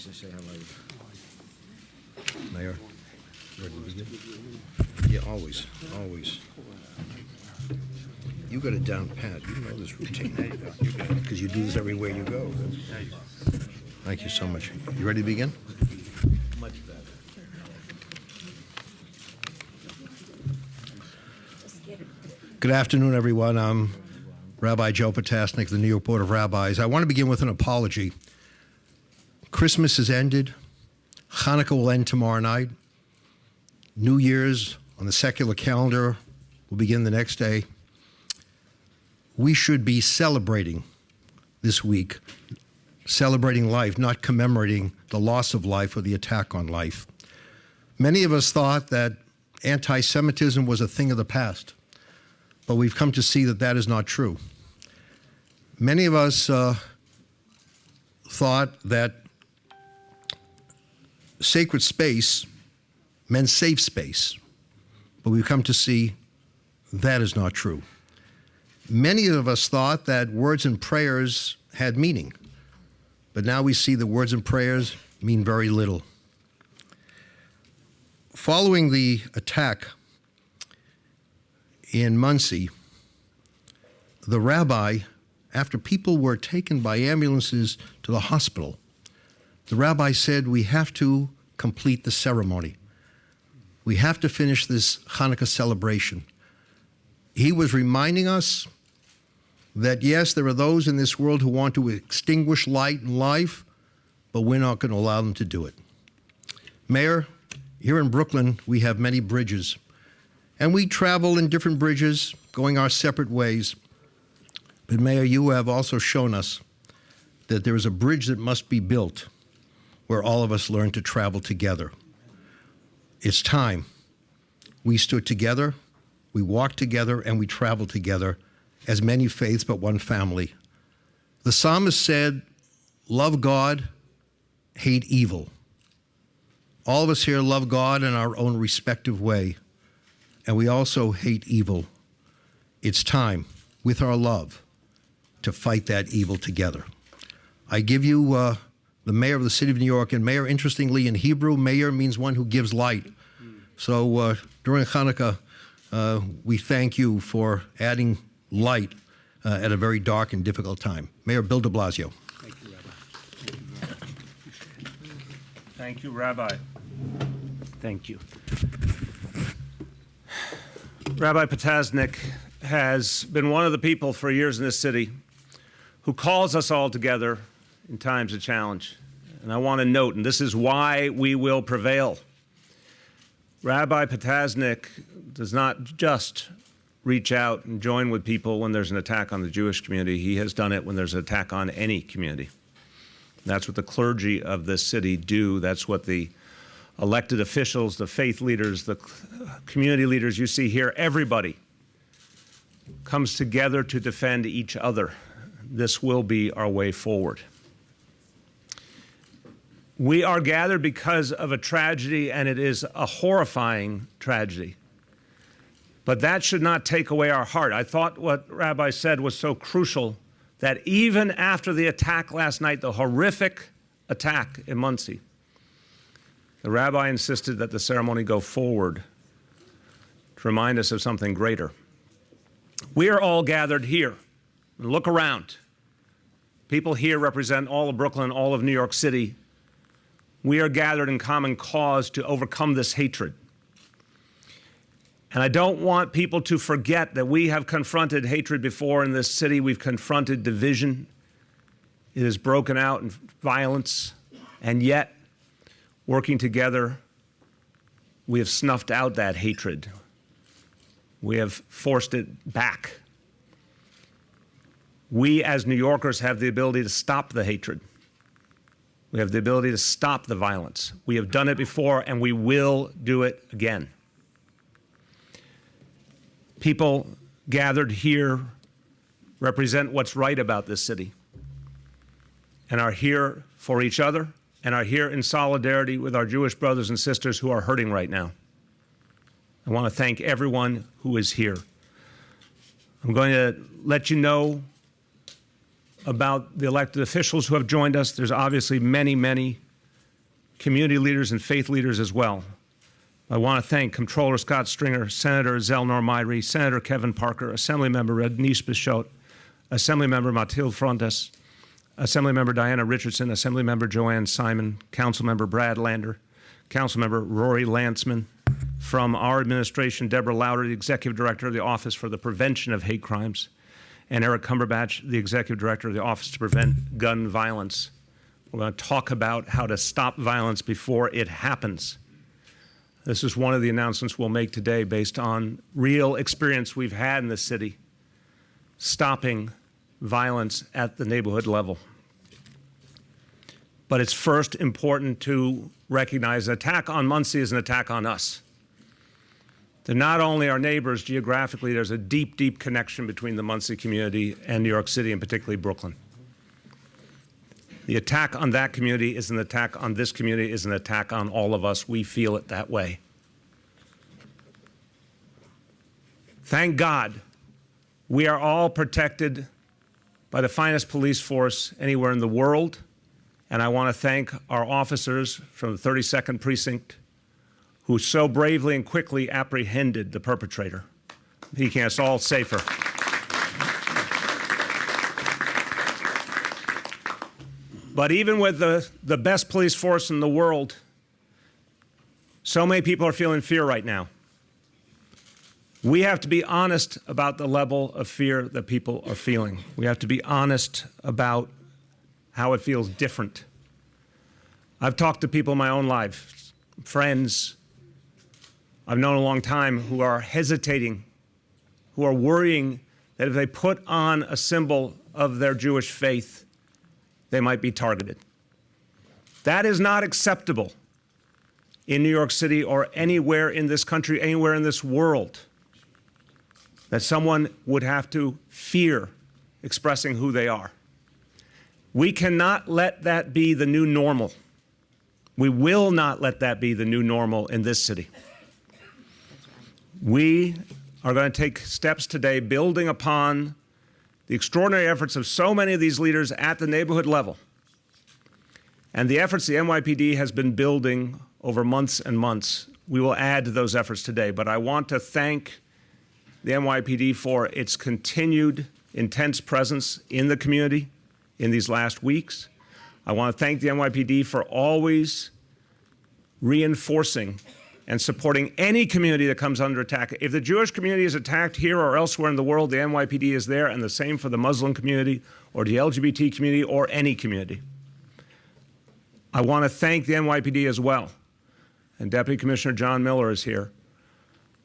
Nice to say hello. Mayor, ready to begin? Yeah, always, always. You got it down pat. You know this routine. There you go. You're good. Because you do this everywhere you go. There you go. Thank you so much. You ready to begin? Much better. Good afternoon, everyone. I'm Rabbi Joe Potasnik, the New York Board of Rabbis. I want to begin with an apology. Christmas has ended. Hanukkah will end tomorrow night. New Year's on the secular calendar will begin the next day. We should be celebrating this week, celebrating life, not commemorating the loss of life or the attack on life. Many of us thought that anti-Semitism was a thing of the past, but we've come to see that that is not true. Many of us thought that sacred space meant safe space, but we've come to see that is not true. Many of us thought that words and prayers had meaning, but now we see that words and prayers mean very little. Following the attack in Muncie, the rabbi, after people were taken by ambulances to the hospital, the rabbi said, we have to complete the ceremony. We have to finish this Hanukkah celebration. He was reminding us that, yes, there are those in this world who want to extinguish light and life, but we're not going to allow them to do it. Mayor, here in Brooklyn, we have many bridges, and we travel in different bridges, going our separate ways. But Mayor, you have also shown us that there is a bridge that must be built where all of us learn to travel together. It's time. We stood together, we walked together, and we traveled together as many faiths but one family. The psalmist said, love God, hate evil. All of us here love God in our own respective way, and we also hate evil. It's time, with our love, to fight that evil together. I give you the mayor of the city of New York, and mayor, interestingly, in Hebrew, mayor means one who gives light. So during Hanukkah, we thank you for adding light at a very dark and difficult time. Mayor Bill de Blasio. Thank you, Rabbi. Thank you, Rabbi. Thank you. Rabbi Potasnik has been one of the people for years in this city who calls us all together in times of challenge. And I want to note, and this is why we will prevail, Rabbi Potasnik does not just reach out and join with people when there's an attack on the Jewish community. He has done it when there's an attack on any community. That's what the clergy of this city do. That's what the elected officials, the faith leaders, the community leaders you see here, everybody comes together to defend each other. This will be our way forward. We are gathered because of a tragedy, and it is a horrifying tragedy. But that should not take away our heart. I thought what Rabbi said was so crucial, that even after the attack last night, the horrific attack in Muncie, the rabbi insisted that the ceremony go forward to remind us of something greater. We are all gathered here. Look around. People here represent all of Brooklyn, all of New York City. We are gathered in common cause to overcome this hatred. And I don't want people to forget that we have confronted hatred before in this city. We've confronted division. It has broken out in violence. And yet, working together, we have snuffed out that hatred. We have forced it back. We as New Yorkers have the ability to stop the hatred. We have the ability to stop the violence. We have done it before, and we will do it again. People gathered here represent what's right about this city and are here for each other and are here in solidarity with our Jewish brothers and sisters who are hurting right now. I want to thank everyone who is here. I'm going to let you know about the elected officials who have joined us. There's obviously many, many community leaders and faith leaders as well. I want to thank Comptroller Scott Stringer, Senator Zelnor Myrie, Senator Kevin Parker, Assemblymember Ednice Bichotte, Assemblymember Mathilde Frontes, Assemblymember Diana Richardson, Assemblymember Joanne Simon, Councilmember Brad Lander, Councilmember Rory Lantzman, from our administration, Deborah Lauder, the Executive Director of the Office for the Prevention of Hate Crimes, and Eric Cumberbatch, the Executive Director of the Office to Prevent Gun Violence. We're going to talk about how to stop violence before it happens. This is one of the announcements we'll make today based on real experience we've had in the city, stopping violence at the neighborhood level. But it's first important to recognize an attack on Muncie is an attack on us. They're not only our neighbors geographically, there's a deep, deep connection between the Muncie community and New York City, and particularly Brooklyn. The attack on that community is an attack on this community, is an attack on all of us. We feel it that way. Thank God we are all protected by the finest police force anywhere in the world. And I want to thank our officers from the 32nd Precinct who so bravely and quickly apprehended the perpetrator, making us all safer. But even with the best police force in the world, so many people are feeling fear right now. We have to be honest about the level of fear that people are feeling. We have to be honest about how it feels different. I've talked to people in my own life, friends I've known a long time, who are hesitating, who are worrying that if they put on a symbol of their Jewish faith, they might be targeted. That is not acceptable in New York City or anywhere in this country, anywhere in this world, that someone would have to fear expressing who they are. We cannot let that be the new normal. We will not let that be the new normal in this city. We are going to take steps today building upon the extraordinary efforts of so many of these leaders at the neighborhood level and the efforts the NYPD has been building over months and months. We will add to those efforts today, but I want to thank the NYPD for its continued intense presence in the community in these last weeks. I want to thank the NYPD for always reinforcing and supporting any community that comes under attack. If the Jewish community is attacked here or elsewhere in the world, the NYPD is there, and the same for the Muslim community or the LGBT community or any community. I want to thank the NYPD as well, and Deputy Commissioner John Miller is here,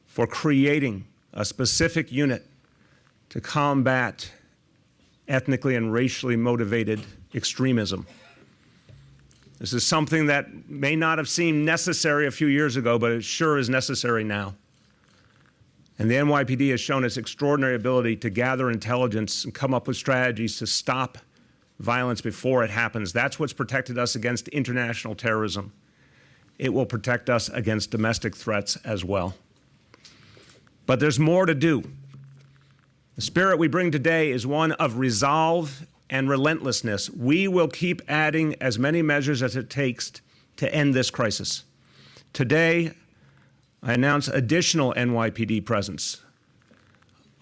for creating a specific unit to combat ethnically and racially motivated extremism. This is something that may not have seemed necessary a few years ago, but it sure is necessary now. And the NYPD has shown its extraordinary ability to gather intelligence and come up with strategies to stop violence before it happens. That's what's protected us against international terrorism. It will protect us against domestic threats as well. But there's more to do. The spirit we bring today is one of resolve and relentlessness. We will keep adding as many measures as it takes to end this crisis. Today, I announce additional NYPD presence.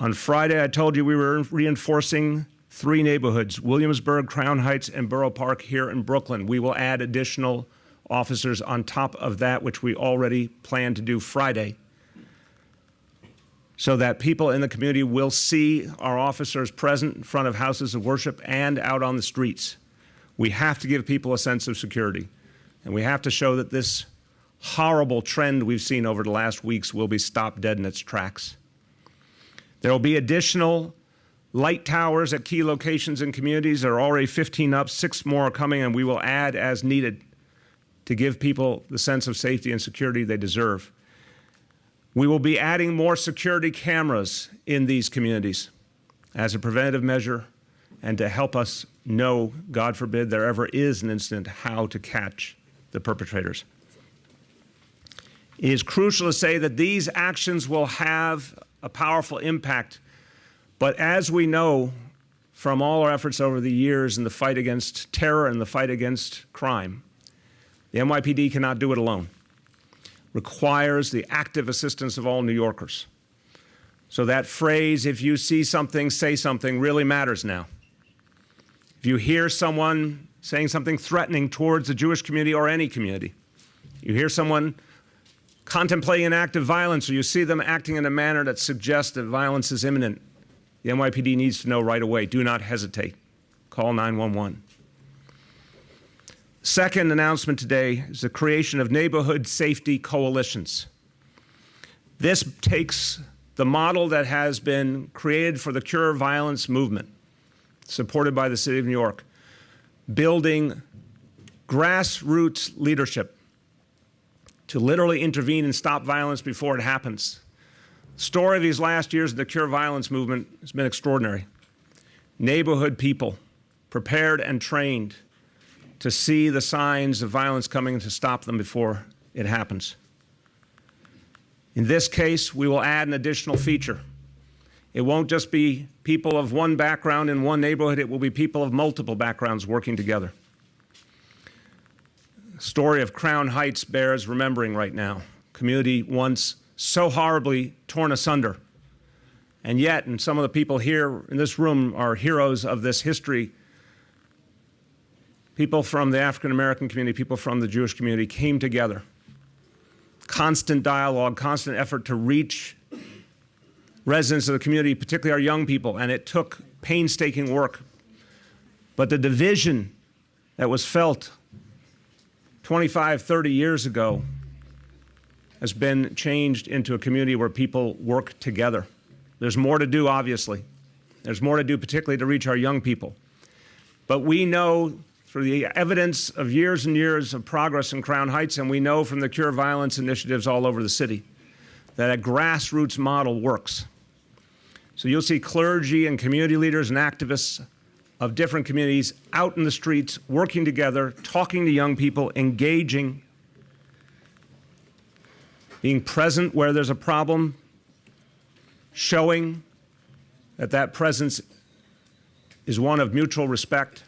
On Friday, I told you we were reinforcing 3 neighborhoods, Williamsburg, Crown Heights, and Borough Park here in Brooklyn. We will add additional officers on top of that, which we already plan to do Friday, so that people in the community will see our officers present in front of houses of worship and out on the streets. We have to give people a sense of security, and we have to show that this horrible trend we've seen over the last weeks will be stopped dead in its tracks. There will be additional light towers at key locations in communities. There are already 15 up, 6 more are coming, and we will add as needed to give people the sense of safety and security they deserve. We will be adding more security cameras in these communities as a preventative measure and to help us know, God forbid, there ever is an incident, how to catch the perpetrators. It is crucial to say that these actions will have a powerful impact, but as we know from all our efforts over the years in the fight against terror and the fight against crime, The NYPD cannot do it alone. Requires the active assistance of all New Yorkers. So that phrase, if you see something, say something, really matters now. If you hear someone saying something threatening towards the Jewish community or any community, you hear someone contemplating an act of violence, or you see them acting in a manner that suggests that violence is imminent, the NYPD needs to know right away. Do not hesitate. Call 911. Second announcement today is the creation of neighborhood safety coalitions. This takes the model that has been created for the Cure Violence movement, supported by the City of New York, building grassroots leadership to literally intervene and stop violence before it happens. The story of these last years of the Cure Violence movement has been extraordinary. Neighborhood people prepared and trained to see the signs of violence coming and to stop them before it happens. In this case, we will add an additional feature. It won't just be people of one background in one neighborhood, it will be people of multiple backgrounds working together. The story of Crown Heights bears remembering right now. Community once so horribly torn asunder. And yet, and some of the people here in this room are heroes of this history, people from the African American community, people from the Jewish community came together. Constant dialogue, constant effort to reach residents of the community, particularly our young people, and it took painstaking work. But the division that was felt 25, 30 years ago has been changed into a community where people work together. There's more to do, obviously. There's more to do, particularly to reach our young people. But we know through the evidence of years and years of progress in Crown Heights, and we know from the Cure Violence initiatives all over the city, that a grassroots model works. So you'll see clergy and community leaders and activists of different communities out in the streets, working together, talking to young people, engaging, being present where there's a problem, showing that that presence is one of mutual respect,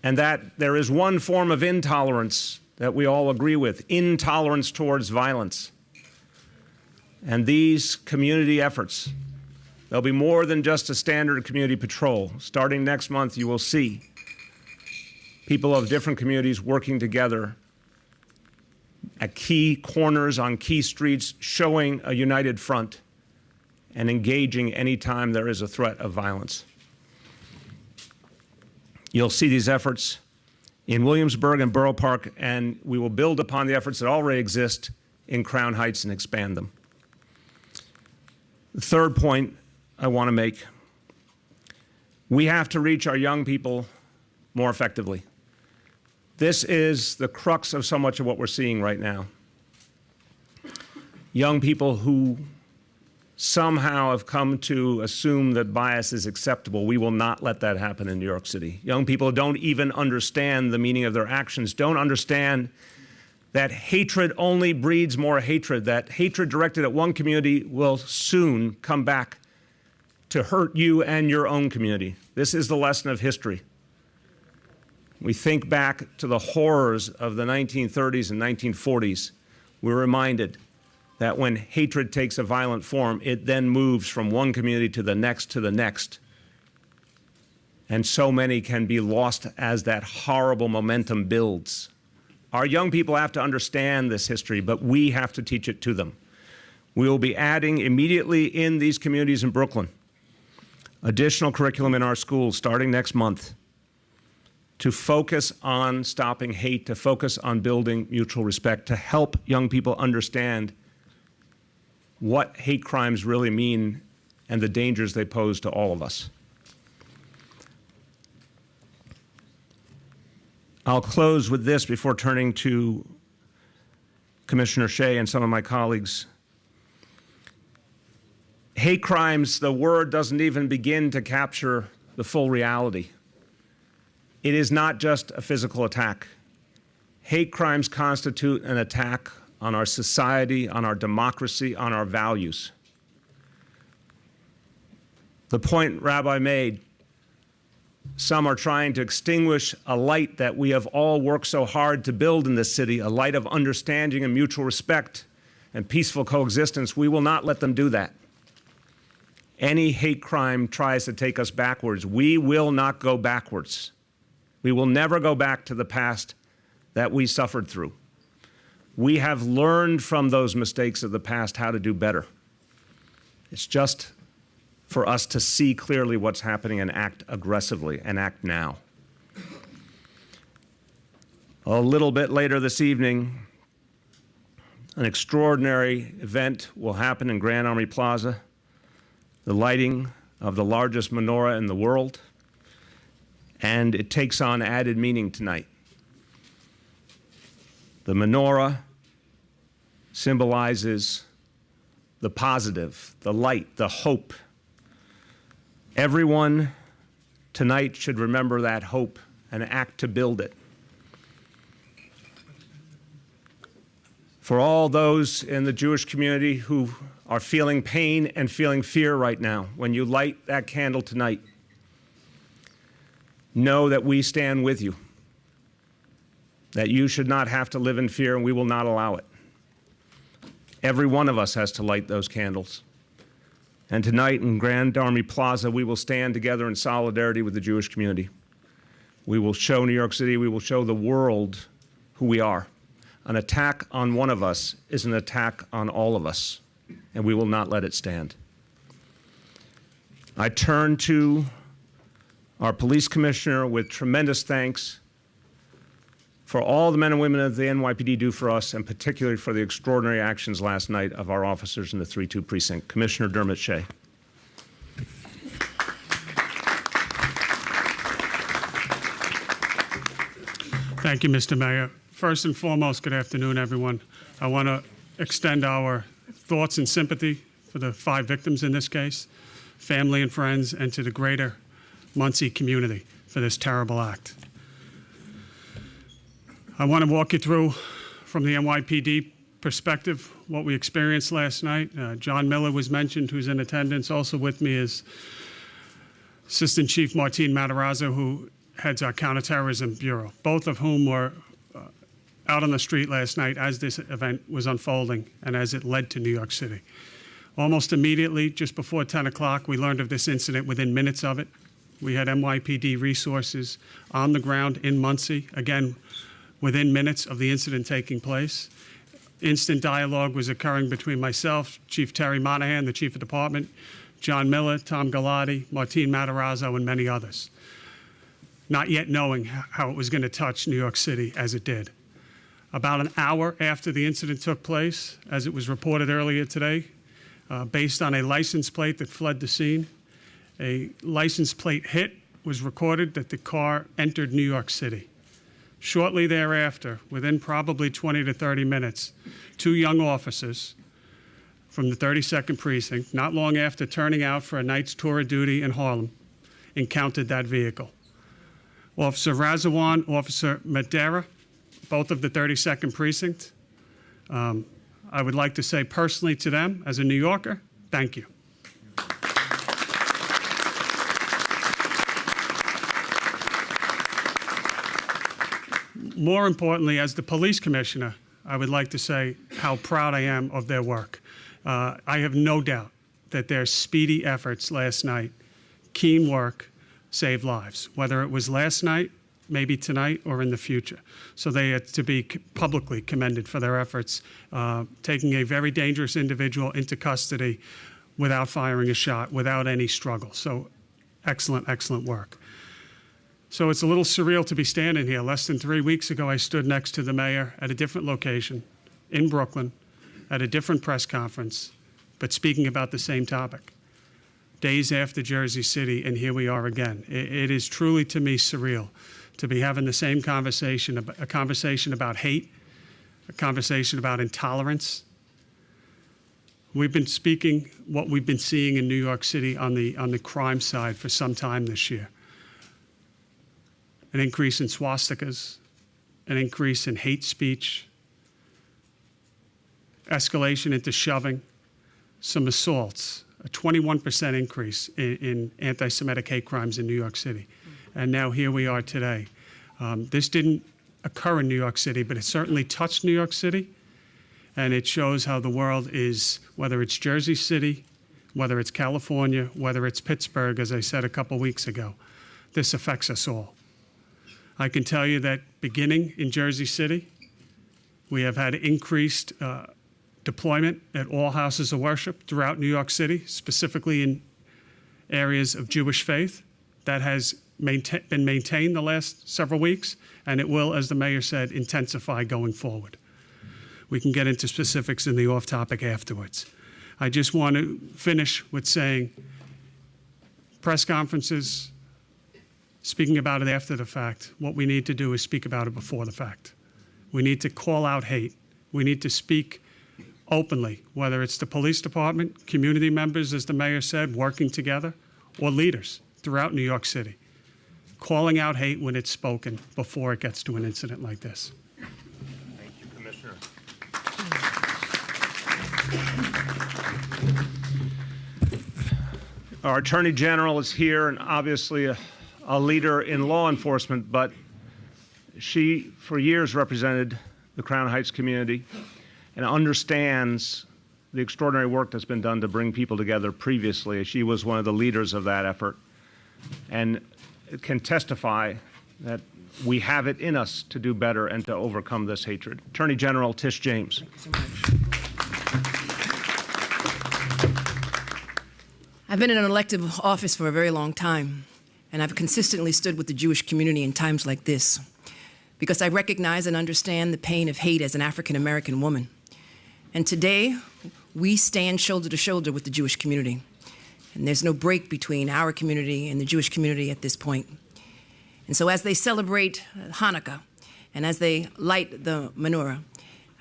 and that there is one form of intolerance that we all agree with, intolerance towards violence. And these community efforts, there'll be more than just a standard community patrol. Starting next month, you will see people of different communities working together at key corners on key streets, showing a united front and engaging anytime there is a threat of violence. You'll see these efforts in Williamsburg and Borough Park, and we will build upon the efforts that already exist in Crown Heights and expand them. The third point I want to make, we have to reach our young people more effectively. This is the crux of so much of what we're seeing right now. Young people who somehow have come to assume that bias is acceptable. We will not let that happen in New York City. Young people don't even understand the meaning of their actions, don't understand that hatred only breeds more hatred, that hatred directed at one community will soon come back to hurt you and your own community. This is the lesson of history. We think back to the horrors of the 1930s and 1940s. We're reminded that when hatred takes a violent form, it then moves from one community to the next to the next. And so many can be lost as that horrible momentum builds. Our young people have to understand this history, but we have to teach it to them. We will be adding immediately in these communities in Brooklyn additional curriculum in our schools starting next month to focus on stopping hate, to focus on building mutual respect, to help young people understand what hate crimes really mean and the dangers they pose to all of us. I'll close with this before turning to Commissioner Shea and some of my colleagues. Hate crimes, the word doesn't even begin to capture the full reality. It is not just a physical attack. Hate crimes constitute an attack on our society, on our democracy, on our values. The point Rabbi made, some are trying to extinguish a light that we have all worked so hard to build in this city, a light of understanding and mutual respect and peaceful coexistence. We will not let them do that. Any hate crime tries to take us backwards. We will not go backwards. We will never go back to the past that we suffered through. We have learned from those mistakes of the past how to do better. It's just for us to see clearly what's happening and act aggressively and act now. A little bit later this evening, an extraordinary event will happen in Grand Army Plaza, the lighting of the largest menorah in the world, and it takes on added meaning tonight. The menorah symbolizes the positive, the light, the hope. Everyone tonight should remember that hope and act to build it. For all those in the Jewish community who are feeling pain and feeling fear right now, when you light that candle tonight, know that we stand with you, that you should not have to live in fear, and we will not allow it. Every one of us has to light those candles. And tonight in Grand Army Plaza, we will stand together in solidarity with the Jewish community. We will show New York City, we will show the world who we are. An attack on one of us is an attack on all of us, and we will not let it stand. I turn to our police commissioner with tremendous thanks for all the men and women that the NYPD do for us, and particularly for the extraordinary actions last night of our officers in the 3-2 precinct. Commissioner Dermot Shea. Thank you, Mr. Mayor. First and foremost, good afternoon, everyone. I want to extend our thoughts and sympathy for the 5 victims in this case, family and friends, and to the greater Muncie community for this terrible act. I want to walk you through, from the NYPD perspective, what we experienced last night. John Miller was mentioned, who's in attendance. Also with me is Assistant Chief Martin Matarazzo, who heads our Counterterrorism Bureau, both of whom were out on the street last night as this event was unfolding and as it led to New York City. Almost immediately, just before 10 o'clock, we learned of this incident within minutes of it. We had NYPD resources on the ground in Muncie, again, within minutes of the incident taking place. Instant dialogue was occurring between myself, Chief Terry Monahan, the Chief of Department, John Miller, Tom Galati, Martin Matarazzo, and many others. Not yet knowing how it was going to touch New York City as it did. About an hour after the incident took place, as it was reported earlier today, based on a license plate that fled the scene, a license plate hit was recorded that the car entered New York City. Shortly thereafter, within probably 20 to 30 minutes, 2 young officers from the 32nd Precinct, not long after turning out for a night's tour of duty in Harlem, encountered that vehicle. Officer Razawan, Officer Madera, both of the 32nd Precinct. I would like to say personally to them, as a New Yorker, thank you. More importantly, as the police commissioner, I would like to say how proud I am of their work. I have no doubt that their speedy efforts last night, keen work, saved lives, whether it was last night, maybe tonight, or in the future. So they are to be publicly commended for their efforts, taking a very dangerous individual into custody without firing a shot, without any struggle. So excellent, excellent work. So it's a little surreal to be standing here. Less than 3 weeks ago, I stood next to the mayor at a different location in Brooklyn at a different press conference, but speaking about the same topic. Days after Jersey City, and here we are again. It is truly, to me, surreal to be having the same conversation, a conversation about hate, a conversation about intolerance. We've been speaking what we've been seeing in New York City on the crime side for some time this year. An increase in swastikas, an increase in hate speech, escalation into shoving, some assaults, a 21% increase in anti-Semitic hate crimes in New York City. and now here we are today. This didn't occur in New York City, but it certainly touched New York City, and it shows how the world is, whether it's Jersey City, whether it's California, whether it's Pittsburgh, as I said a couple weeks ago, this affects us all. I can tell you that beginning in Jersey City, we have had increased deployment at all houses of worship throughout New York City, specifically in areas of Jewish faith. That has been maintained the last several weeks, and it will, as the mayor said, intensify going forward. We can get into specifics in the off-topic afterwards. I just want to finish with saying press conferences, speaking about it after the fact. What we need to do is speak about it before the fact. We need to call out hate. We need to speak openly, whether it's the police department, community members, as the mayor said, working together, or leaders throughout New York City, calling out hate when it's spoken before it gets to an incident like this. Thank you, Commissioner. Our Attorney General is here, and obviously a leader in law enforcement, but she, for years, represented the Crown Heights community and understands the extraordinary work that's been done to bring people together previously. She was one of the leaders of that effort and can testify that we have it in us to do better and to overcome this hatred. Attorney General Tish James. Thank you so much. I've been in an elected office for a very long time, and I've consistently stood with the Jewish community in times like this because I recognize and understand the pain of hate as an African-American woman. And today, we stand shoulder to shoulder with the Jewish community. And there's no break between our community and the Jewish community at this point. And so as they celebrate Hanukkah and as they light the menorah,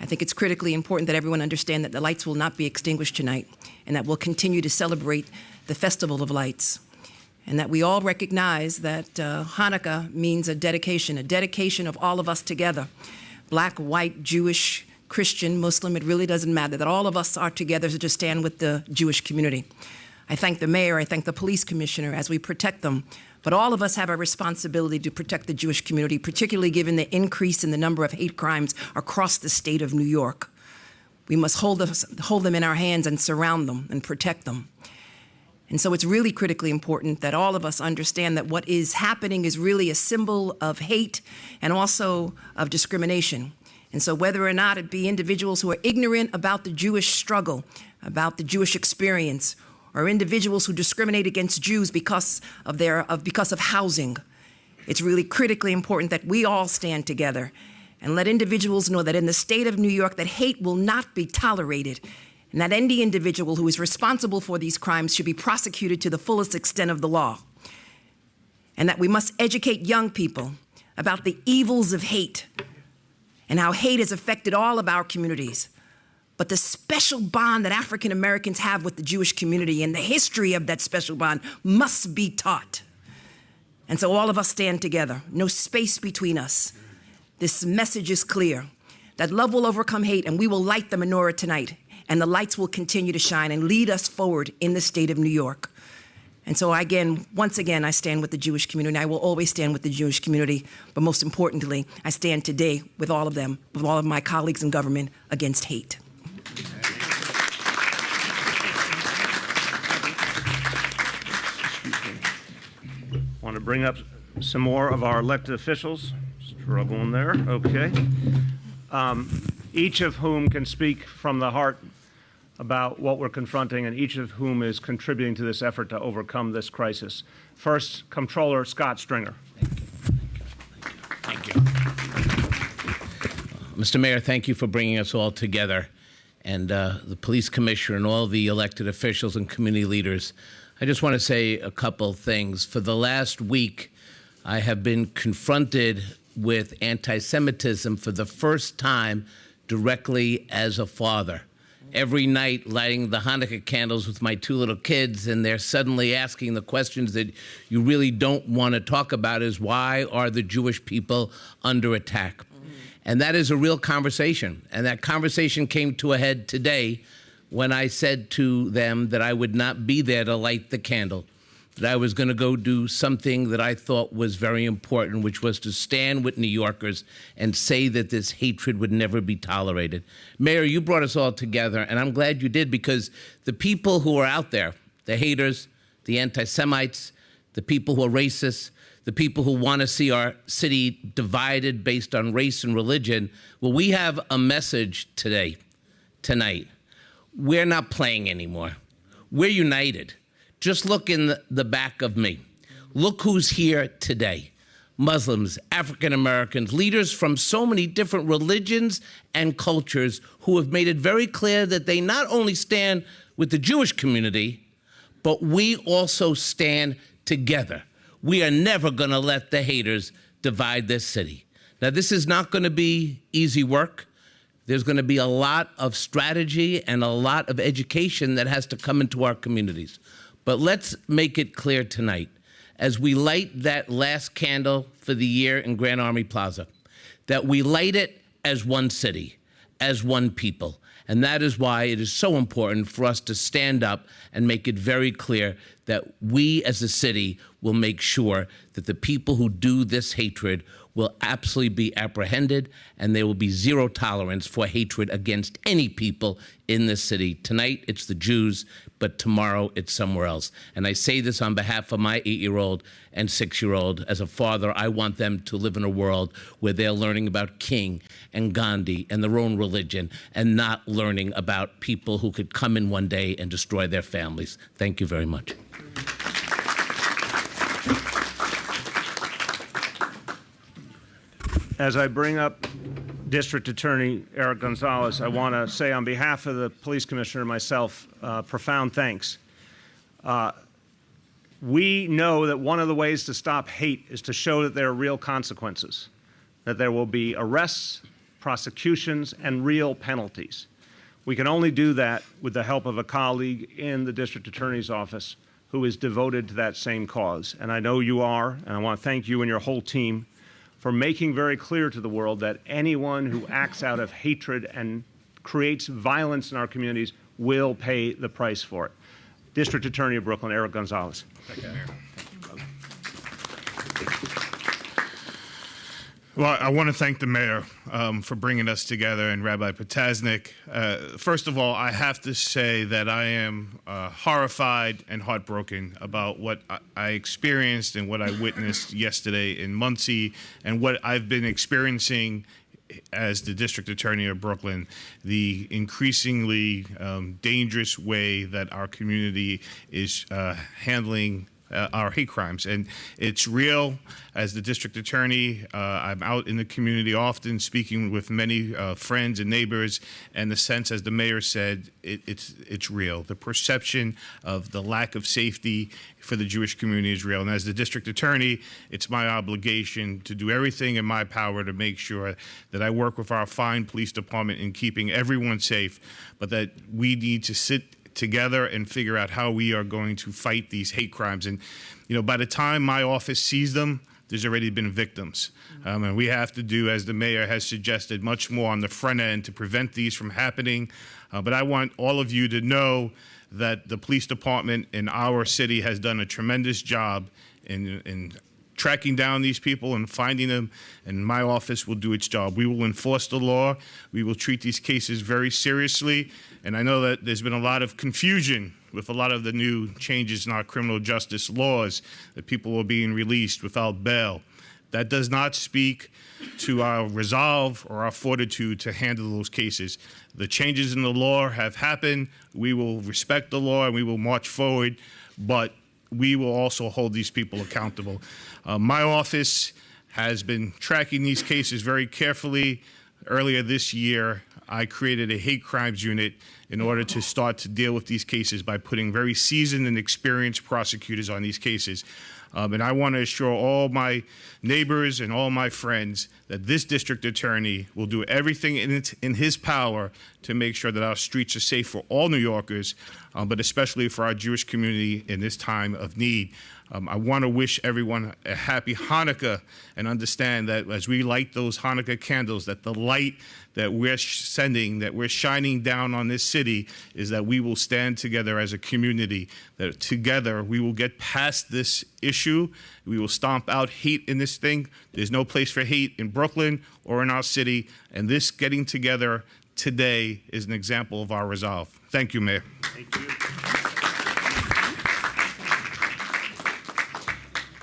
I think it's critically important that everyone understand that the lights will not be extinguished tonight and that we'll continue to celebrate the Festival of Lights. And that we all recognize that Hanukkah means a dedication of all of us together, black, white, Jewish, Christian, Muslim, it really doesn't matter, that all of us are together to stand with the Jewish community. I thank the mayor, I thank the police commissioner as we protect them, but all of us have a responsibility to protect the Jewish community, particularly given the increase in the number of hate crimes across the state of New York. We must hold them in our hands and surround them and protect them. And so it's really critically important that all of us understand that what is happening is really a symbol of hate and also of discrimination. And so whether or not it be individuals who are ignorant about the Jewish struggle, about the Jewish experience, or individuals who discriminate against Jews because of housing, it's really critically important that we all stand together and let individuals know that in the state of New York that hate will not be tolerated, and that any individual who is responsible for these crimes should be prosecuted to the fullest extent of the law. And that we must educate young people about the evils of hate and how hate has affected all of our communities. But the special bond that African Americans have with the Jewish community and the history of that special bond must be taught. And so all of us stand together, no space between us. This message is clear, that love will overcome hate and we will light the menorah tonight and the lights will continue to shine and lead us forward in the state of New York. And so once again, I stand with the Jewish community. I will always stand with the Jewish community, but most importantly, I stand today with all of them, with all of my colleagues in government against hate. I want to bring up some more of our elected officials. Struggling there, okay. Each of whom can speak from the heart about what we're confronting, and each of whom is contributing to this effort to overcome this crisis. First, Comptroller Scott Stringer. Thank you. Mr. Mayor, thank you for bringing us all together, and the police commissioner and all the elected officials and community leaders. I just want to say a couple things. For the last week, I have been confronted with anti-Semitism for the first time directly as a father. Every night lighting the Hanukkah candles with my two little kids, and they're suddenly asking the questions that you really don't want to talk about, is why are the Jewish people under attack? And that is a real conversation. And that conversation came to a head today when I said to them that I would not be there to light the candle that I was going to go do something that I thought was very important, which was to stand with New Yorkers and say that this hatred would never be tolerated. Mayor, you brought us all together, and I'm glad you did, because the people who are out there, the haters, the anti-Semites, the people who are racist, the people who want to see our city divided based on race and religion, well, we have a message tonight. We're not playing anymore. We're united. Just look in the back of me. Look who's here today. Muslims, African Americans, leaders from so many different religions and cultures who have made it very clear that they not only stand with the Jewish community, but we also stand together. We are never going to let the haters divide this city. Now, this is not going to be easy work. There's going to be a lot of strategy and a lot of education that has to come into our communities. But let's make it clear tonight, as we light that last candle for the year in Grand Army Plaza, that we light it as one city, as one people. And that is why it is so important for us to stand up and make it very clear that we as a city will make sure that the people who do this hatred will absolutely be apprehended, and there will be zero tolerance for hatred against any people in this city. Tonight, it's the Jews, but tomorrow, it's somewhere else. And I say this on behalf of my 8-year-old and 6-year-old. As a father, I want them to live in a world where they're learning about King and Gandhi and their own religion, and not learning about people who could come in one day and destroy their families. Thank you very much. As I bring up District Attorney Eric Gonzalez, I want to say on behalf of the police commissioner and myself, profound thanks. We know that one of the ways to stop hate is to show that there are real consequences, that there will be arrests, prosecutions, and real penalties. We can only do that with the help of a colleague in the District Attorney's office who is devoted to that same cause. And I know you are, and I want to thank you and your whole team for making very clear to the world that anyone who acts out of hatred and creates violence in our communities will pay the price for it. District Attorney of Brooklyn, Eric Gonzalez. Thank you, Mayor. Well, I want to thank the mayor for bringing us together, and Rabbi Potasnik. First of all, I have to say that I am horrified and heartbroken about what I experienced and what I witnessed yesterday in Muncie, and what I've been experiencing as the district attorney of Brooklyn, the increasingly dangerous way that our community is handling our hate crimes. And it's real. As the district attorney, I'm out in the community often, speaking with many friends and neighbors, and the sense, as the mayor said, it's real. The perception of the lack of safety for the Jewish community is real. And as the district attorney, it's my obligation to do everything in my power to make sure that I work with our fine police department in keeping everyone safe, but that we need to sit together and figure out how we are going to fight these hate crimes. And, you know, by the time my office sees them, there's already been victims. And we have to do, as the mayor has suggested, much more on the front end to prevent these from happening. But I want all of you to know that the police department in our city has done a tremendous job in tracking down these people and finding them, and my office will do its job. We will enforce the law. We will treat these cases very seriously. And I know that there's been a lot of confusion with a lot of the new changes in our criminal justice laws, that people are being released without bail. That does not speak to our resolve or our fortitude to handle those cases. The changes in the law have happened. We will respect the law and we will march forward, but we will also hold these people accountable. My office has been tracking these cases very carefully. Earlier this year, I created a hate crimes unit in order to start to deal with these cases by putting very seasoned and experienced prosecutors on these cases. And I want to assure all my neighbors and all my friends that this district attorney will do everything in his power to make sure that our streets are safe for all New Yorkers, but especially for our Jewish community in this time of need. I want to wish everyone a happy Hanukkah and understand that as we light those Hanukkah candles, that the light that we're sending, that we're shining down on this city, is that we will stand together as a community, that together we will get past this issue. We will stomp out hate in this thing. There's no place for hate in Brooklyn or in our city, and this getting together today is an example of our resolve. Thank you, Mayor. Thank you.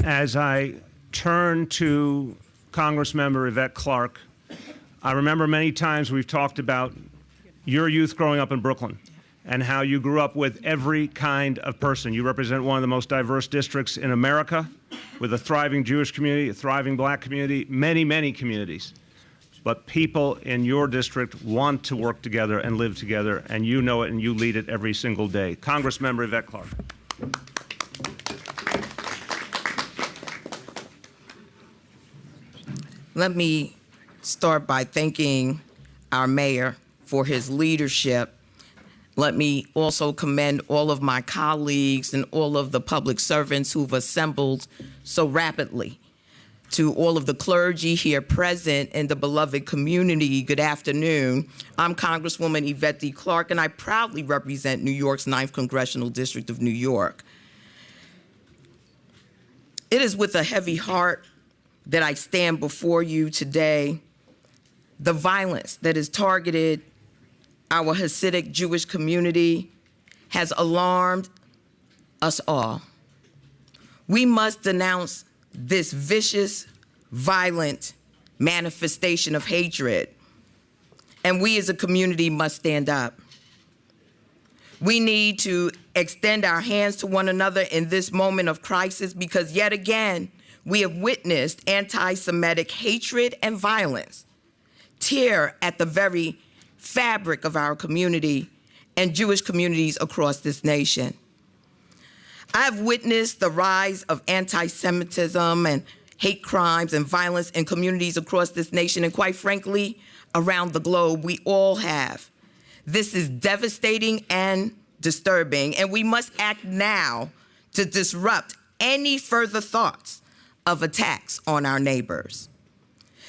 As I turn to Congressmember Yvette Clarke, I remember many times we've talked about your youth growing up in Brooklyn and how you grew up with every kind of person. You represent one of the most diverse districts in America, with a thriving Jewish community, a thriving black community, many, many communities. But people in your district want to work together and live together, and you know it and you lead it every single day. Congressmember Yvette Clarke. Let me start by thanking our mayor for his leadership. Let me also commend all of my colleagues and all of the public servants who've assembled so rapidly. To all of the clergy here present and the beloved community, good afternoon. I'm Congresswoman Yvette D. Clarke, and I proudly represent New York's 9th Congressional District of New York. It is with a heavy heart that I stand before you today. The violence that has targeted our Hasidic Jewish community has alarmed us all. We must denounce this vicious, violent manifestation of hatred, and we as a community must stand up. We need to extend our hands to one another in this moment of crisis, because yet again, we have witnessed anti-Semitic hatred and violence tear at the very fabric of our community and Jewish communities across this nation. I've witnessed the rise of anti-Semitism and hate crimes and violence in communities across this nation, and quite frankly, around the globe. We all have. This is devastating and disturbing, and we must act now to disrupt any further thoughts of attacks on our neighbors.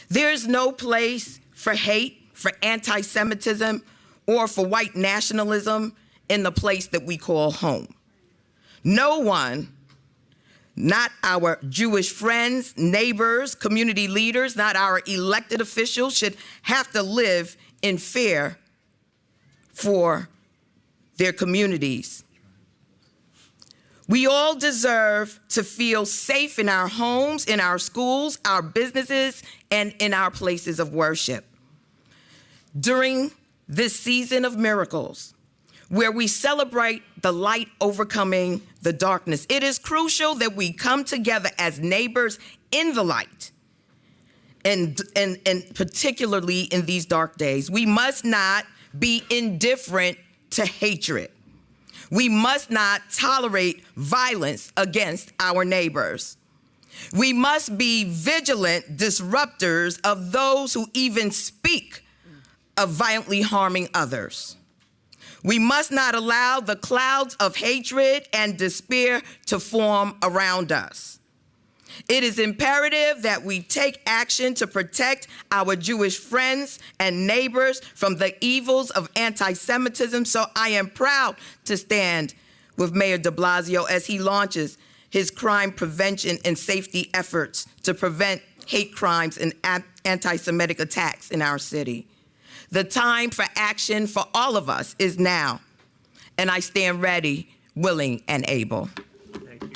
There is no place for hate, for anti-Semitism, or for white nationalism in the place that we call home. No one, not our Jewish friends, neighbors, community leaders, not our elected officials, should have to live in fear for their communities. We all deserve to feel safe in our homes, in our schools, our businesses, and in our places of worship. During this season of miracles, where we celebrate the light overcoming the darkness, it is crucial that we come together as neighbors in the light, and particularly in these dark days. We must not be indifferent to hatred. We must not tolerate violence against our neighbors. We must be vigilant disruptors of those who even speak of violently harming others. We must not allow the clouds of hatred and despair to form around us. It is imperative that we take action to protect our Jewish friends and neighbors from the evils of anti-Semitism. So I am proud to stand with Mayor de Blasio as he launches his crime prevention and safety efforts to prevent hate crimes and anti-Semitic attacks in our city. The time for action for all of us is now, and I stand ready, willing, and able. Thank you.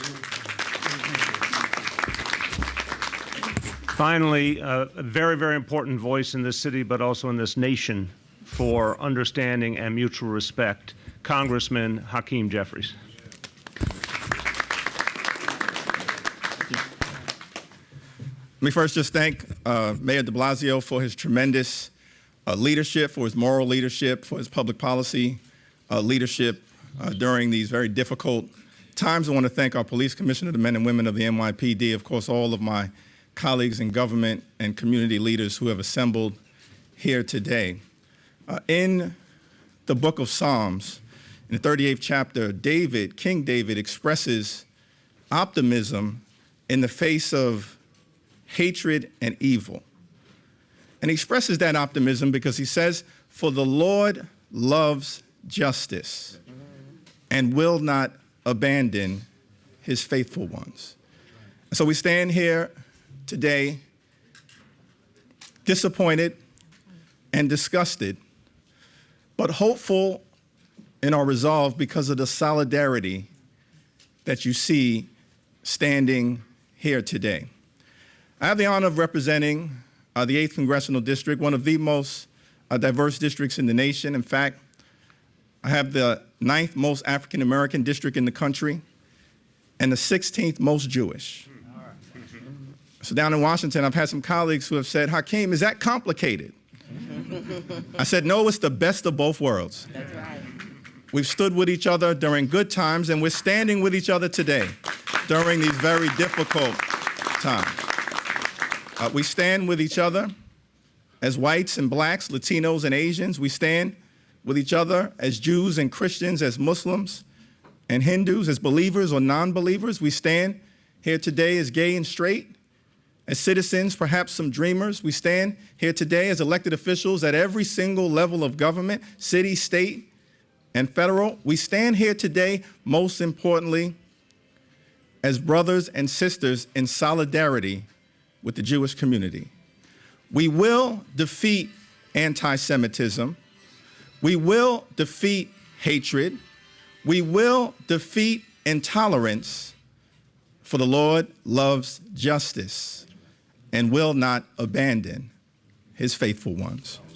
Finally, a very, very important voice in this city, but also in this nation, for understanding and mutual respect, Congressman Hakeem Jeffries. Let me first just thank Mayor de Blasio for his tremendous leadership, for his moral leadership, for his public policy leadership during these very difficult times. I want to thank our police commissioner, the men and women of the NYPD, of course, all of my colleagues in government and community leaders who have assembled here today. In the book of Psalms, in the 38th chapter, King David expresses optimism in the face of hatred and evil. And he expresses that optimism because he says, "For the Lord loves justice and will not abandon his faithful ones." And so we stand here today disappointed and disgusted, but hopeful in our resolve because of the solidarity that you see standing here today. I have the honor of representing the 8th Congressional District, one of the most diverse districts in the nation. In fact, I have the 9th most African American district in the country and the 16th most Jewish. So down in Washington, I've had some colleagues who have said, "Hakeem, is that complicated?" I said, "No, it's the best of both worlds." That's right. We've stood with each other during good times, and we're standing with each other today during these very difficult times. We stand with each other as whites and blacks, Latinos and Asians. We stand with each other as Jews and Christians, as Muslims and Hindus, as believers or non-believers. We stand here today as gay and straight, as citizens, perhaps some dreamers. We stand here today as elected officials at every single level of government, city, state, and federal. We stand here today, most importantly, as brothers and sisters in solidarity with the Jewish community. We will defeat anti-Semitism. We will defeat hatred. We will defeat intolerance, for the Lord loves justice and will not abandon his faithful ones. On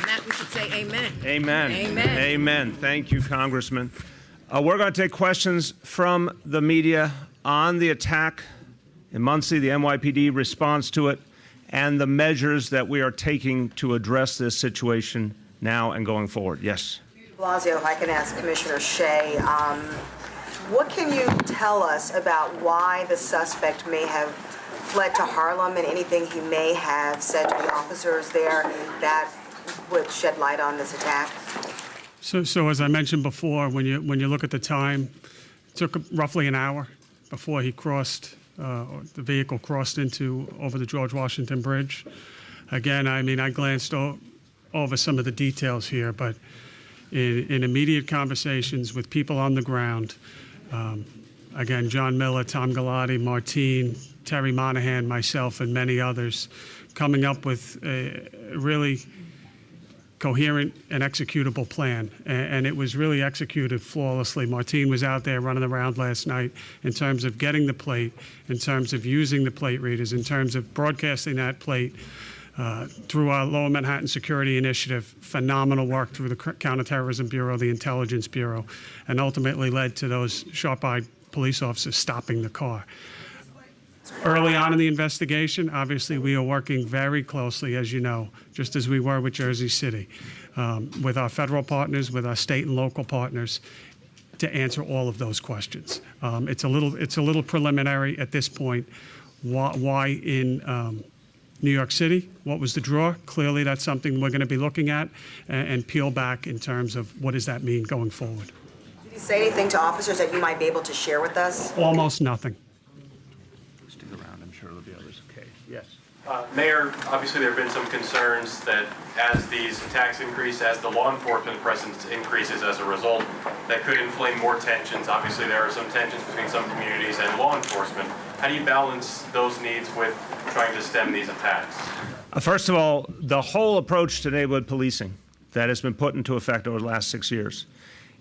that, we should say amen. Amen. Amen. Amen. Thank you, Congressman. We're going to take questions from the media on the attack in Muncie, the NYPD response to it, and the measures that we are taking to address this situation now and going forward. Yes. Blasio, if I can ask Commissioner Shea, what can you tell us about why the suspect may have fled to Harlem and anything he may have said to the officers there that would shed light on this attack? So as I mentioned before, when you look at the time, it took roughly an hour before he crossed, the vehicle crossed over the George Washington Bridge. Again, I mean, I glanced over some of the details here, but in immediate conversations with people on the ground, again, John Miller, Tom Galati, Martine, Terry Monahan, myself, and many others, coming up with a really coherent and executable plan, and it was really executed flawlessly. Martine was out there running around last night in terms of getting the plate, in terms of using the plate readers, in terms of broadcasting that plate through our Lower Manhattan Security Initiative. Phenomenal work through the Counterterrorism Bureau, the Intelligence Bureau, and ultimately led to those sharp-eyed police officers stopping the car. Early on in the investigation, obviously, we are working very closely, as you know, just as we were with Jersey City, with our federal partners, with our state and local partners, to answer all of those questions. It's a little preliminary at this point. Why in New York City? What was the draw? Clearly, that's something we're going to be looking at and peel back in terms of what does that mean going forward. Did he say anything to officers that you might be able to share with us? Almost nothing. Stick around. I'm sure there'll be others. Okay. Yes. Mayor, obviously there have been some concerns that as these attacks increase, as the law enforcement presence increases as a result, that could inflame more tensions. Obviously there are some tensions between some communities and law enforcement. How do you balance those needs with trying to stem these attacks? First of all, the whole approach to neighborhood policing that has been put into effect over the last 6 years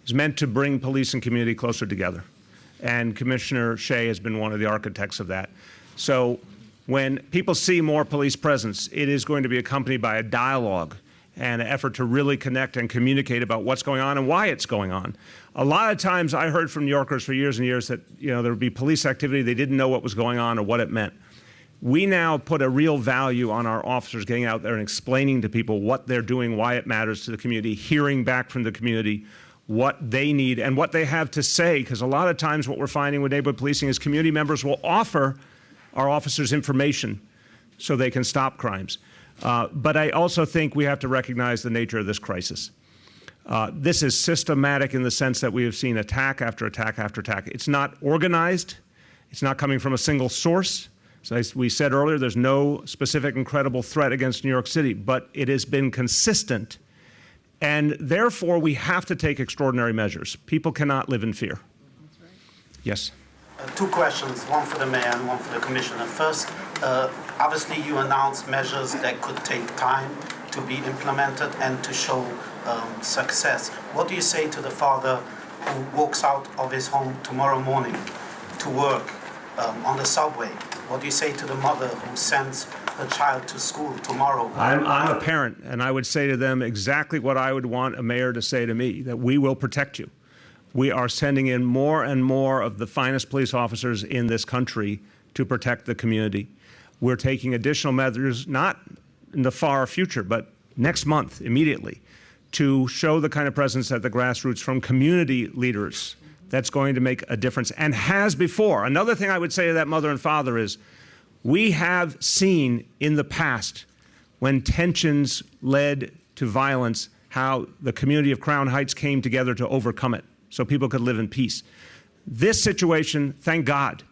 is meant to bring police and community closer together. And Commissioner Shea has been one of the architects of that. So when people see more police presence, it is going to be accompanied by a dialogue and an effort to really connect and communicate about what's going on and why it's going on. A lot of times I heard from New Yorkers for years and years that there would be police activity, they didn't know what was going on or what it meant. We now put a real value on our officers getting out there and explaining to people what they're doing, why it matters to the community, hearing back from the community what they need and what they have to say, because a lot of times what we're finding with neighborhood policing is community members will offer our officers information so they can stop crimes. But I also think we have to recognize the nature of this crisis. This is systematic in the sense that we have seen attack after attack after attack. It's not organized. It's not coming from a single source. As we said earlier, there's no specific and credible threat against New York City, but it has been consistent. And therefore, we have to take extraordinary measures. People cannot live in fear. Yes. Two questions, one for the mayor and one for the commissioner. First, obviously you announced measures that could take time to be implemented and to show success. What do you say to the father who walks out of his home tomorrow morning to work on the subway? What do you say to the mother who sends her child to school tomorrow? I'm a parent, and I would say to them exactly what I would want a mayor to say to me, that we will protect you. We are sending in more and more of the finest police officers in this country to protect the community. We're taking additional measures, not in the far future, but next month, immediately, to show the kind of presence at the grassroots from community leaders that's going to make a difference, and has before. Another thing I would say to that mother and father is, we have seen in the past, when tensions led to violence, how the community of Crown Heights came together to overcome it, so people could live in peace. This situation, thank God,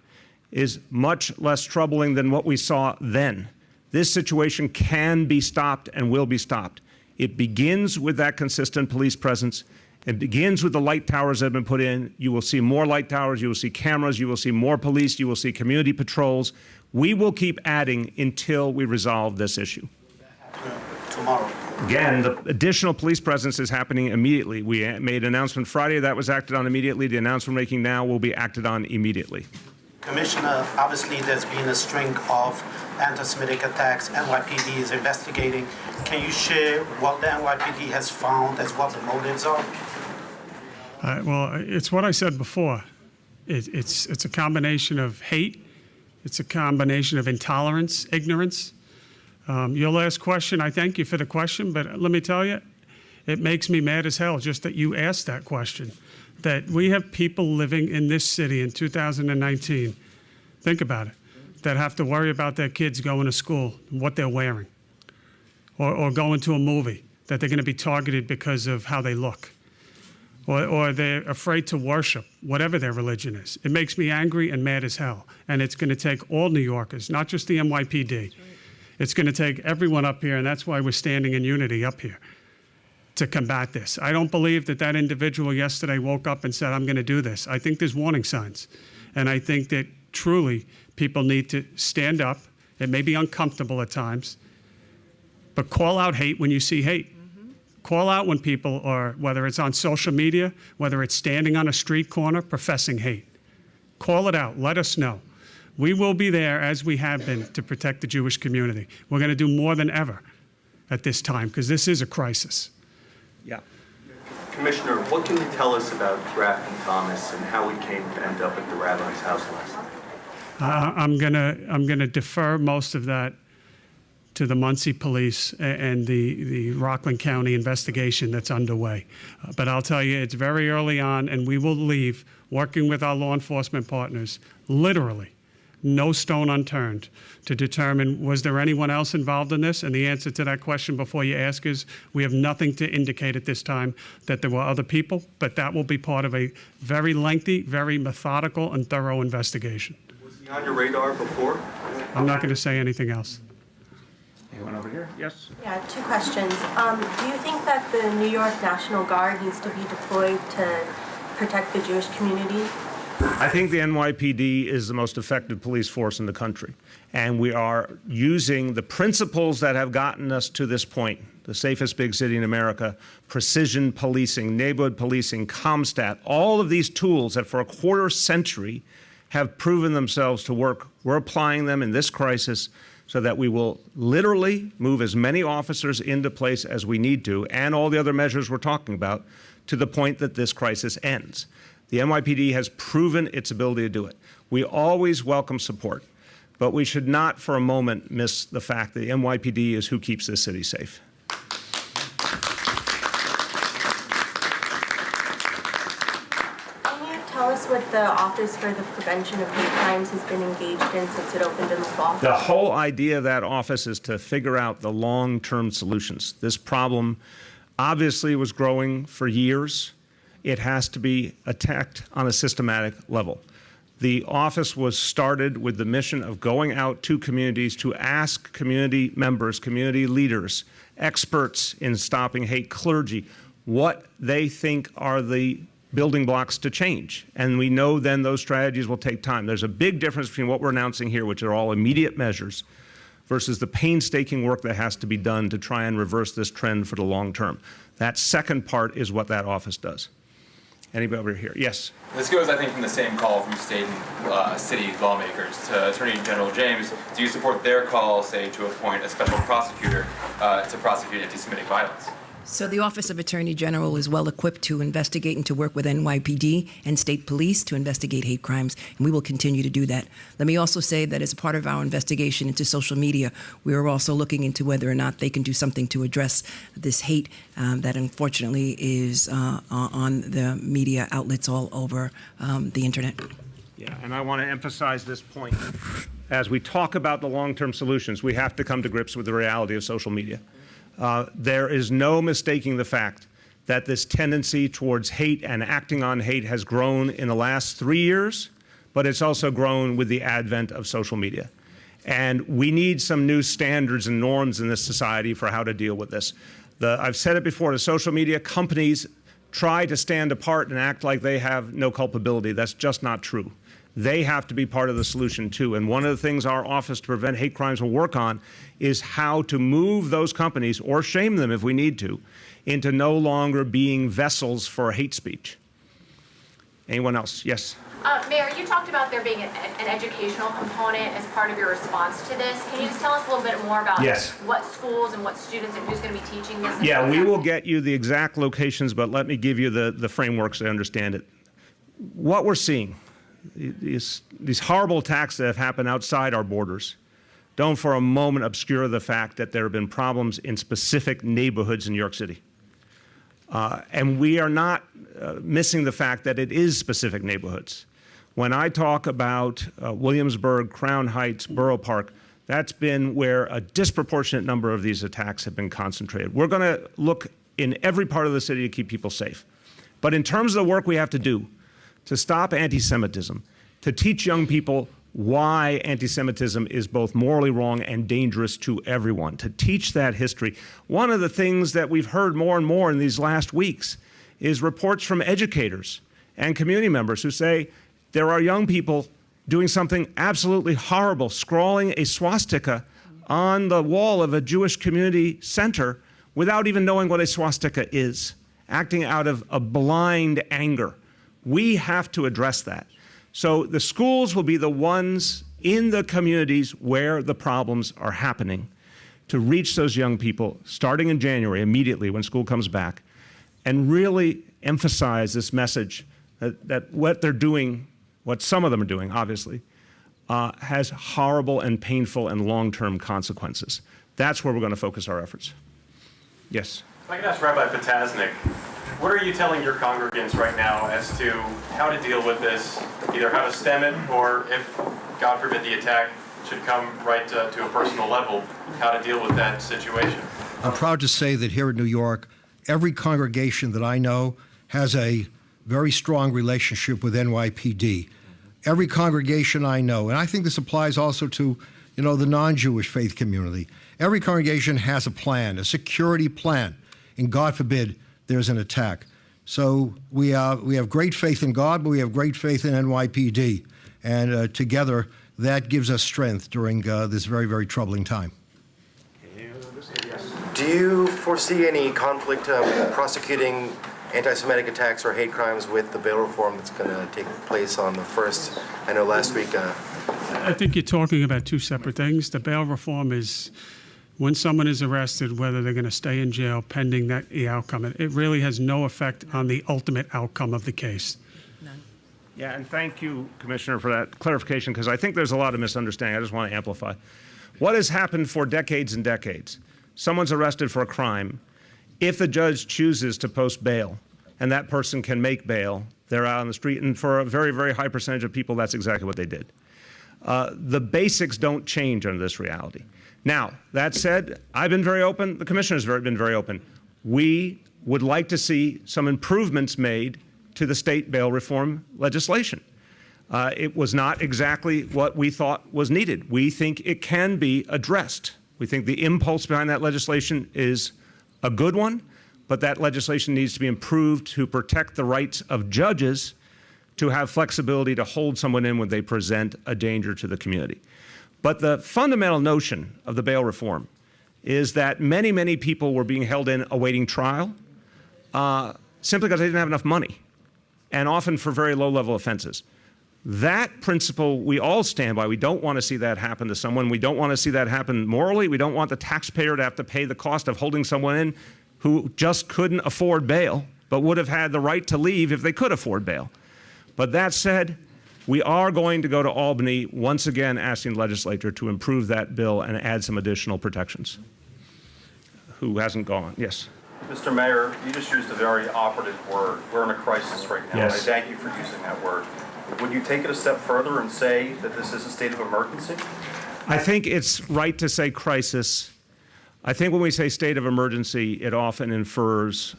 is much less troubling than what we saw then. This situation can be stopped and will be stopped. It begins with that consistent police presence. It begins with the light towers that have been put in. You will see more light towers, you will see cameras, you will see more police, you will see community patrols. We will keep adding until we resolve this issue. Tomorrow. Again, the additional police presence is happening immediately. We made an announcement Friday that was acted on immediately. The announcement we're making now will be acted on immediately. Commissioner, obviously there's been a string of anti-Semitic attacks. NYPD is investigating. Can you share what the NYPD has found as what the motives are? Well, it's what I said before. It's a combination of hate. It's a combination of intolerance, ignorance. Your last question, I thank you for the question, but let me tell you, it makes me mad as hell just that you asked that question. That we have people living in this city in 2019, think about it, that have to worry about their kids going to school, what they're wearing, or going to a movie, that they're going to be targeted because of how they look, or they're afraid to worship, whatever their religion is. It makes me angry and mad as hell, and it's going to take all New Yorkers, not just the NYPD. It's going to take everyone up here, and that's why we're standing in unity up here to combat this. I don't believe that that individual yesterday woke up and said, I'm going to do this. I think there's warning signs. And I think that truly people need to stand up. It may be uncomfortable at times, but call out hate when you see hate. Call out when people are, whether it's on social media, whether it's standing on a street corner, professing hate. Call it out. Let us know. We will be there, as we have been, to protect the Jewish community. We're going to do more than ever at this time, because this is a crisis. Yeah. Commissioner, what can you tell us about Grafton Thomas and how he came to end up at the rabbi's house last night? I'm gonna defer most of that to the Muncie Police and the Rockland County investigation that's underway. But I'll tell you, it's very early on, and we will leave, working with our law enforcement partners, literally, no stone unturned, to determine, was there anyone else involved in this? And the answer to that question before you ask is, we have nothing to indicate at this time that there were other people, but that will be part of a very lengthy, very methodical and thorough investigation. Was he on your radar before? I'm not going to say anything else. Anyone over here? Yes. Yeah, two questions. Do you think that the New York National Guard needs to be deployed to protect the Jewish community? I think the NYPD is the most effective police force in the country. And we are using the principles that have gotten us to this point, the safest big city in America, precision policing, neighborhood policing, CompStat, all of these tools that for a quarter century have proven themselves to work. We're applying them in this crisis so that we will literally move as many officers into place as we need to, and all the other measures we're talking about, to the point that this crisis ends. The NYPD has proven its ability to do it. We always welcome support, but we should not for a moment miss the fact that the NYPD is who keeps this city safe. Can you tell us what the Office for the Prevention of Hate Crimes has been engaged in since it opened in the fall? The whole idea of that office is to figure out the long-term solutions. This problem obviously was growing for years. It has to be attacked on a systematic level. The office was started with the mission of going out to communities to ask community members, community leaders, experts in stopping hate, clergy, what they think are the building blocks to change. And we know then those strategies will take time. There's a big difference between what we're announcing here, which are all immediate measures, versus the painstaking work that has to be done to try and reverse this trend for the long term. That second part is what that office does. Anybody over here? Yes. This goes, I think, from the same call from state and city lawmakers to Attorney General James. Do you support their call, say, to appoint a special prosecutor to prosecute anti-Semitic violence? So the Office of Attorney General is well equipped to investigate and to work with NYPD and state police to investigate hate crimes, and we will continue to do that. Let me also say that as a part of our investigation into social media, we are also looking into whether or not they can do something to address this hate that unfortunately is on the media outlets all over the internet. Yeah, and I want to emphasize this point. As we talk about the long-term solutions, we have to come to grips with the reality of social media. There is no mistaking the fact that this tendency towards hate and acting on hate has grown in the last 3 years, but it's also grown with the advent of social media. And we need some new standards and norms in this society for how to deal with this. I've said it before, the social media companies try to stand apart and act like they have no culpability. That's just not true. They have to be part of the solution too. And one of the things our Office to Prevent Hate Crimes will work on is how to move those companies, or shame them if we need to, into no longer being vessels for hate speech. Anyone else? Yes. Mayor, you talked about there being an educational component as part of your response to this. Can you just tell us a little bit more about what schools and what students and who's going to be teaching this? Yeah, we will get you the exact locations, but let me give you the framework so I understand it. What we're seeing, these horrible attacks that have happened outside our borders, don't for a moment obscure the fact that there have been problems in specific neighborhoods in New York City. And we are not missing the fact that it is specific neighborhoods. When I talk about Williamsburg, Crown Heights, Borough Park, that's been where a disproportionate number of these attacks have been concentrated. We're going to look in every part of the city to keep people safe. But in terms of the work we have to do to stop anti-Semitism, to teach young people why anti-Semitism is both morally wrong and dangerous to everyone, to teach that history. One of the things that we've heard more and more in these last weeks is reports from educators and community members who say there are young people doing something absolutely horrible, scrawling a swastika on the wall of a Jewish community center without even knowing what a swastika is, acting out of a blind anger. We have to address that. So the schools will be the ones in the communities where the problems are happening to reach those young people starting in January, immediately when school comes back, and really emphasize this message that what they're doing, what some of them are doing, obviously, has horrible and painful and long-term consequences. That's where we're going to focus our efforts. Yes? If I could ask Rabbi Potasnik, what are you telling your congregants right now as to how to deal with this, either how to stem it, or if, God forbid, the attack should come right to a personal level, how to deal with that situation? I'm proud to say that here in New York, every congregation that I know has a very strong relationship with NYPD. Every congregation I know, and I think this applies also to, the non-Jewish faith community. Every congregation has a plan, a security plan, and God forbid there's an attack. So we have great faith in God, but we have great faith in NYPD, and together that gives us strength during this very, very troubling time. Do you foresee any conflict prosecuting anti-Semitic attacks or hate crimes with the bail reform that's going to take place on the 1st? I know last week... I think you're talking about two separate things. The bail reform is when someone is arrested, whether they're going to stay in jail pending the outcome. It really has no effect on the ultimate outcome of the case. Yeah, and thank you, Commissioner, for that clarification, because I think there's a lot of misunderstanding. I just want to amplify. What has happened for decades and decades? Someone's arrested for a crime. If the judge chooses to post bail, and that person can make bail, they're out on the street, and for a very, very high percentage of people, that's exactly what they did. The basics don't change under this reality. Now, that said, I've been very open. The Commissioner's been very open. We would like to see some improvements made to the state bail reform legislation. It was not exactly what we thought was needed. We think it can be addressed. We think the impulse behind that legislation is a good one, but that legislation needs to be improved to protect the rights of judges to have flexibility to hold someone in when they present a danger to the community. But the fundamental notion of the bail reform is that many, many people were being held in awaiting trial simply because they didn't have enough money, and often for very low-level offenses. That principle we all stand by. We don't want to see that happen to someone. We don't want to see that happen morally. We don't want the taxpayer to have to pay the cost of holding someone in who just couldn't afford bail, but would have had the right to leave if they could afford bail. But that said, we are going to go to Albany, once again asking the legislature to improve that bill and add some additional protections. Who hasn't gone? Yes. Mr. Mayor, you just used a very operative word. We're in a crisis right now, Yes. and I thank you for using that word. Would you take it a step further and say that this is a state of emergency? I think it's right to say crisis. I think when we say state of emergency, it often infers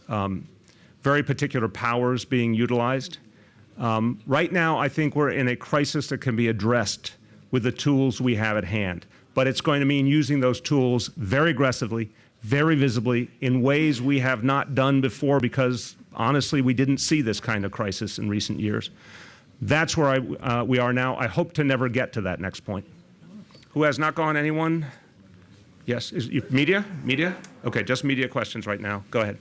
very particular powers being utilized. Right now, I think we're in a crisis that can be addressed with the tools we have at hand. But it's going to mean using those tools very aggressively, very visibly, in ways we have not done before because, honestly, we didn't see this kind of crisis in recent years. That's where we are now. I hope to never get to that next point. Who has not gone? Anyone? Yes. Media? Media? Okay, just media questions right now. Go ahead.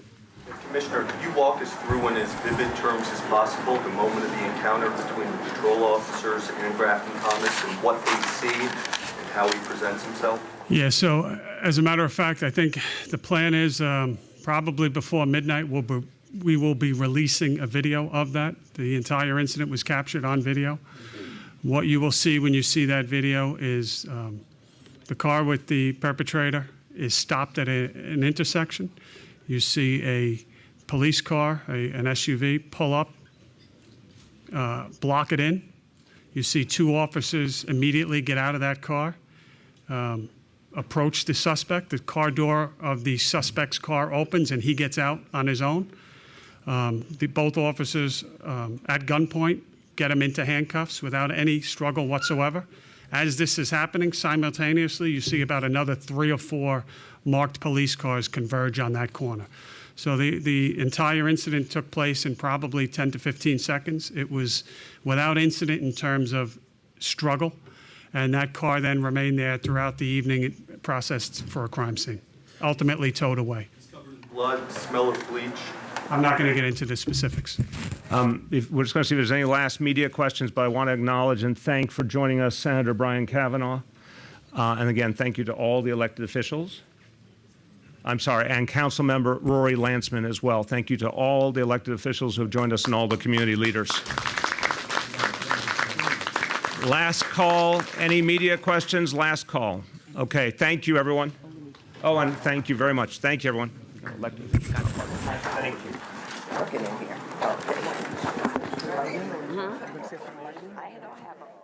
Commissioner, could you walk us through in as vivid terms as possible the moment of the encounter between the patrol officers and Grafton Thomas and what they see and how he presents himself? Yeah, so as a matter of fact, I think the plan is probably before midnight we will be releasing a video of that. The entire incident was captured on video. What you will see when you see that video is the car with the perpetrator is stopped at an intersection. You see a police car, an SUV, pull up, block it in. You see two officers immediately get out of that car, approach the suspect. The car door of the suspect's car opens and he gets out on his own. Both officers at gunpoint get him into handcuffs without any struggle whatsoever. As this is happening, simultaneously, you see about another 3 or 4 marked police cars converge on that corner. So the entire incident took place in probably 10 to 15 seconds. It was without incident in terms of struggle, and that car then remained there throughout the evening, processed for a crime scene, ultimately towed away. Blood, smell of bleach. I'm not going to get into the specifics. We're just going to see if there's any last media questions, but I want to acknowledge and thank for joining us Senator Brian Kavanaugh. And again, thank you to all the elected officials. And Council Member Rory Lanceman as well. Thank you to all the elected officials who have joined us and all the community leaders. Last call. Any media questions? Last call. Okay, thank you, everyone. Oh, and thank you very much. Thank you, everyone. Elected officials. Thank you. Get in here. Oh, okay. I don't have a